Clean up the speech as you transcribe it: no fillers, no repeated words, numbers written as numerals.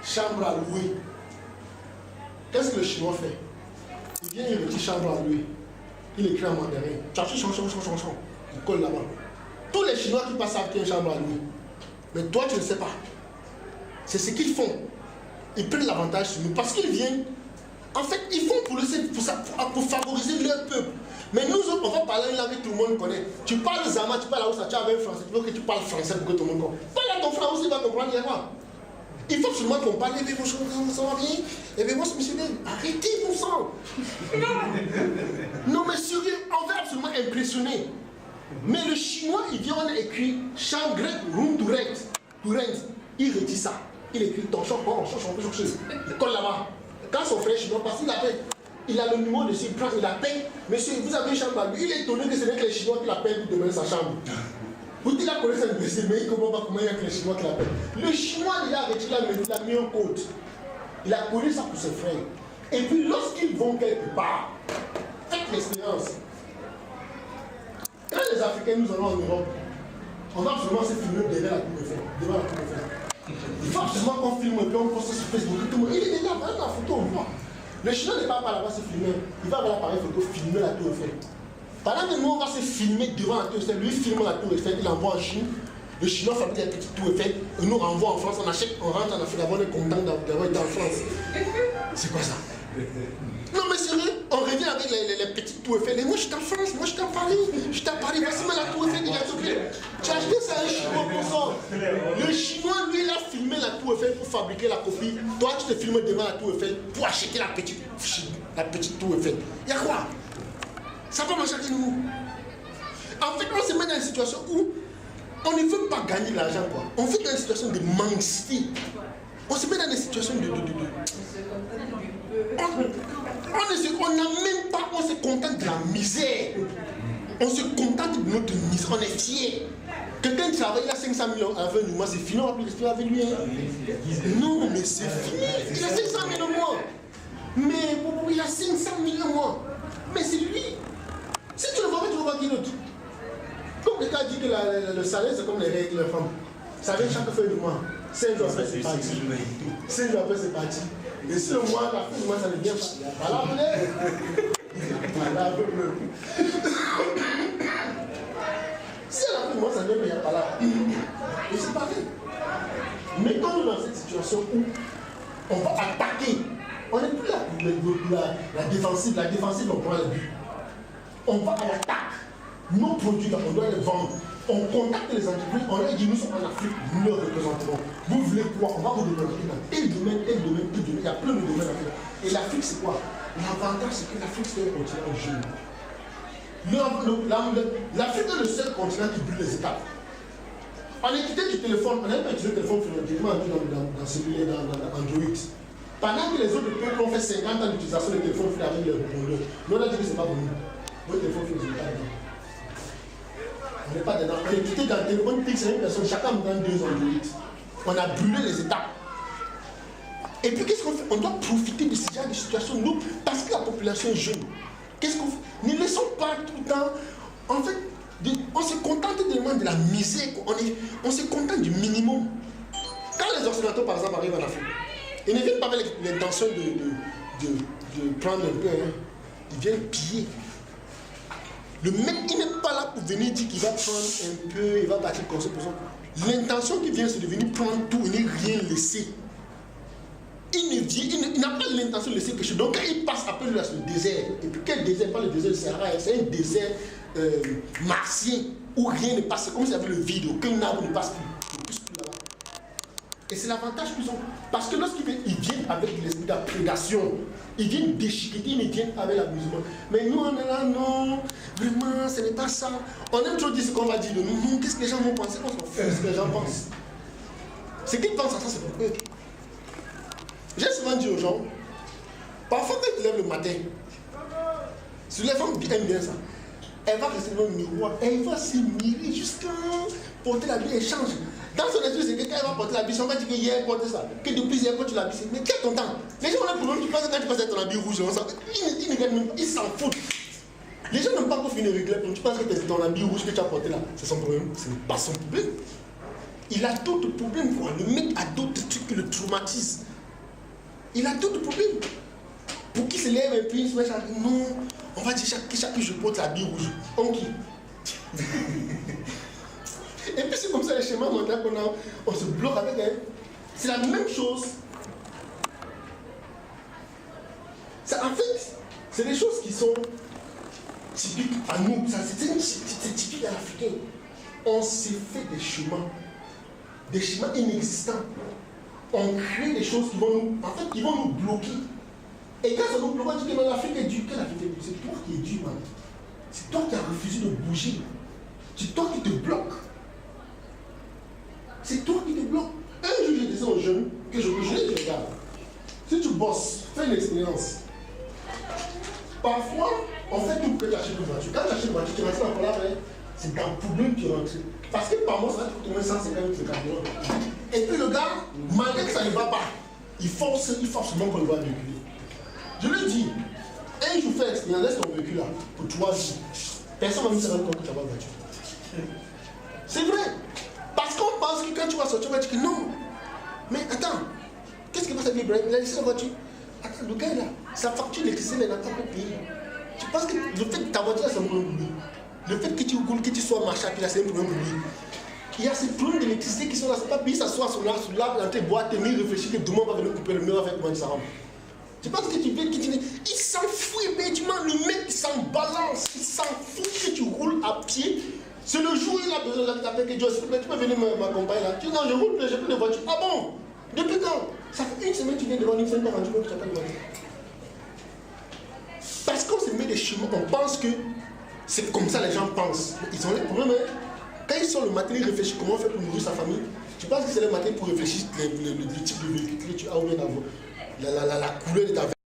Chambre à louer. Qu'est-ce que le Chinois fait? Il vient, il retire chambre à louer. Il écrit en mandarin. Il colle là-bas. Tous les Chinois qui passent avec une chambre à louer. Mais toi, tu ne sais pas. C'est ce qu'ils font. Ils prennent l'avantage sur nous parce qu'ils viennent. En fait, ils font pour favoriser leur peuple. Mais nous autres, on va parler une langue que tout le monde connaît. Tu parles Zama, tu parles Hausa, tu avec un français, tu veux que tu parles français pour que tout le monde comprenne. Parle à ton frère aussi, il va comprendre. Il faut absolument qu'on parle. Eh bien, bonjour, ça va bien? Eh bien, moi, c'est monsieur Ben. Arrêtez, bon sang. Non, mais sérieux, on va absolument impressionner. Mais le Chinois, il vient, on a écrit chambre grec, room to rent. Il retire ça. Il écrit ton chambre, il colle là-bas. Quand son frère chinois passe, il a le numéro dessus, il prend, il appelle. Monsieur, vous avez une chambre à lui. Il est étonné que ce n'est que les Chinois qui l'appellent pour demander sa chambre. Vous dites la connaissance de blessé, mais il ne comprend pas comment il y a que les Chinois qui l'appellent. Le Chinois, il a retiré il a mis un code. Il a connu ça pour ses frères. Et puis lorsqu'ils vont quelque part, faites l'expérience. Quand les Africains nous allons en Europe, on va absolument se filmer devant la Tour Eiffel. Il faut absolument qu'on filme et puis on poste sur Facebook. Tout le monde, il est déjà là, la photo, on voit. Le Chinois n'est pas là-bas se filmer. Il va avoir l'appareil photo, filmer la Tour Eiffel. Pendant que nous, on va se filmer devant la Tour Eiffel, lui filme la Tour Eiffel, il envoie en Chine. Le Chinois fabrique la petite Tour Eiffel, et nous renvoie en France, on achète, on rentre en Afrique, on est content d'avoir été en France. C'est quoi ça? Non mais sérieux, on revient avec les petites Tours Eiffel. Et moi je suis en France, moi je suis à Paris, voici la Tour Eiffel, il a tout fait. Tu as acheté ça à un Chinois pour ça. Le Chinois, lui, il a filmé la Tour Eiffel pour fabriquer la copie. Toi, tu te filmes devant la Tour Eiffel pour acheter la petite Tour Eiffel. Il y a quoi? Ça va marcher avec nous. En fait, on se met dans une situation où on ne veut pas gagner de l'argent, quoi. On fait dans une situation de mendicité. On se met dans des situations de... On n'a même pas, on se contente de la misère. On se contente de notre misère, on est fiers. Quelqu'un qui travaille, il a 500 millions à la fin du mois, c'est fini, on va plus rester avec lui. Non, mais c'est fini. Il a 500 millions au mois. Mais il a 500 millions au mois. Mais c'est lui. Si tu le vois, tu vas voir qui d'autre. Comme quelqu'un dit que le salaire, c'est comme les règles de la femme. Ça vient chaque fin du mois. 5 jours après, c'est parti. 5 jours après, c'est parti. Et si le mois, la fin du mois, ça ne vient pas. Il n'y a pas la si à la fin du mois, ça ne vient pas, il n'y a pas là. Et c'est pareil. Mettons-nous dans cette situation où on va attaquer. On n'est plus là pour la défensive. La défensive, on prend le but. On va à l'attaque. Nos produits, on doit les vendre. On contacte les entreprises, on leur dit nous sommes en Afrique, nous leur représentons. Vous voulez quoi? On va vous développer dans tel domaine, il y a plein de domaines à faire. Et l'Afrique, c'est quoi? L'avantage, c'est que l'Afrique, c'est un continent jeune. L'Afrique est le seul continent qui brûle les étapes. On a quitté du téléphone, on n'a pas utilisé le téléphone finalement dans celui-là, dans Android. Pendant que les autres peuples ont fait 50 ans d'utilisation de téléphone avec leur répondeur, nous on a dit que c'est pas bon. Votre téléphone fait pas dedans. On n'est pas dedans. On est quitté dans le téléphone fixe, une personne, chacun nous donne 2 Android. On a brûlé les étapes. Et puis qu'est-ce qu'on fait? On doit profiter de ce genre de situation, nous, parce que la population est jeune. Qu'est-ce qu'on fait? Ne laissons pas tout le temps. En fait, on se contente tellement de la misère. On se contente du minimum. Quand les Occidentaux, par exemple, arrivent en Afrique, ils ne viennent pas avec l'intention de prendre un peu. Ils viennent piller. Le mec, il n'est pas là pour venir dire qu'il va prendre un peu, il va partir comme ça pour ça. L'intention qui vient, c'est de venir prendre tout et ne rien laisser. Il n'a pas l'intention de laisser quelque chose. Donc quand il passe après lui, le désert. Et puis quel désert? Pas le désert du Sahara, c'est un désert martien où rien ne passe. C'est comme s'il y avait le vide, aucun arbre ne passe plus. Et c'est l'avantage qu'ils ont. Parce que lorsqu'ils viennent avec l'esprit de la prédation, ils viennent déchiqueter, ils viennent avec l'amusement. Mais nous, on est là, non, vraiment, ce n'est pas ça. On aime toujours dire ce qu'on va dire de nous. Non, qu'est-ce que les gens vont penser? On s'en fout ce que les gens pensent. Ce qu'ils pensent à ça, c'est pour eux. J'ai souvent dit aux gens, parfois quand tu lèves le matin, si les femmes aiment bien ça, elle va rester dans le miroir, elle va se mirer jusqu'à porter la vie, elle change. Dans son esprit, c'est que quand elle va porter l'habit, on va dire que hier elle porte ça, que depuis hier quand tu l'habilles, mais quel ton temps? Les gens ont un problème, tu penses que quand tu passes ton habit rouge, ils ne regardent même pas, ils s'en foutent. Les gens n'ont pas encore fini de régler, tu penses que c'est ton habit rouge que tu as porté là, c'est son problème, ce n'est pas son problème. Il a d'autres problèmes, quoi. Le mec a d'autres trucs qui le traumatise. Il a d'autres problèmes. Pour qu'il se lève et puis il se met à dire non, on va dire chaque jour je porte la bille rouge. On qui? Et puis c'est comme ça les schémas mentaux on se bloque avec elle. C'est la même chose. En fait, c'est des choses qui sont typiques à nous. C'est typique à l'Africain. On s'est fait des chemins inexistants. On crée des choses qui vont nous bloquer. Et quand ça nous bloque, on dit que l'Afrique est dure. Quelle Afrique est dure? C'est toi qui es dur, man. C'est toi qui as refusé de bouger. C'est toi qui te bloques. C'est toi qui te bloques. Un jour, je disais aux jeunes que je l'ai dit, regarde. Si tu bosses, fais une expérience. Parfois, on fait tout pour que tu achètes une voiture. Quand tu achètes une voiture, tu restes dans la main. C'est dans le problème qui rentre. Parce que par mois, ça va te coûter 150 000 carburant. Et puis le gars, malgré que ça ne va pas, il force seulement qu'on le voit véhiculer. Je le dis, un jour fais l'expérience, laisse ton véhicule là, pour 3 jours. Personne ne va me savoir que tu as une voiture. C'est vrai. Parce qu'on pense que quand tu vas sortir, tu vas dire que non. Mais attends, qu'est-ce qui va s'appeler Ibrahim? Il a laissé la voiture. Attends, le gars là, sa facture d'électricité n'est pas payée. Tu penses que le fait que ta voiture là, c'est un problème pour lui. Le fait que tu sois marchand, puis là, c'est un problème pour lui. Il y a ces problèmes d'électricité qui sont là, c'est pas payé, ça soit sur l'arbre, dans tes boîtes, et il réfléchit que demain on va venir couper le mur avec moi, ça rentre. Tu penses que tu veux qu'il il s'en fout immédiatement, le mec il s'en balance, il s'en fout que tu roules à pied. C'est le jour où il a besoin de t'appeler que Dieu, tu peux venir m'accompagner là. Tu dis non, je roule, j'ai plus de voiture. Ah bon? Depuis quand? Ça fait une semaine que tu viens devant une semaine quand tu veux que tu appelles de voiture. Parce qu'on se met des chemins, on pense que c'est comme ça les gens pensent. Ils ont les problèmes. Hein? Quand ils sont le matin, ils réfléchissent comment faire pour nourrir sa famille. Tu penses que c'est le matin pour réfléchir le type de véhicule que tu as ou bien la couleur de ta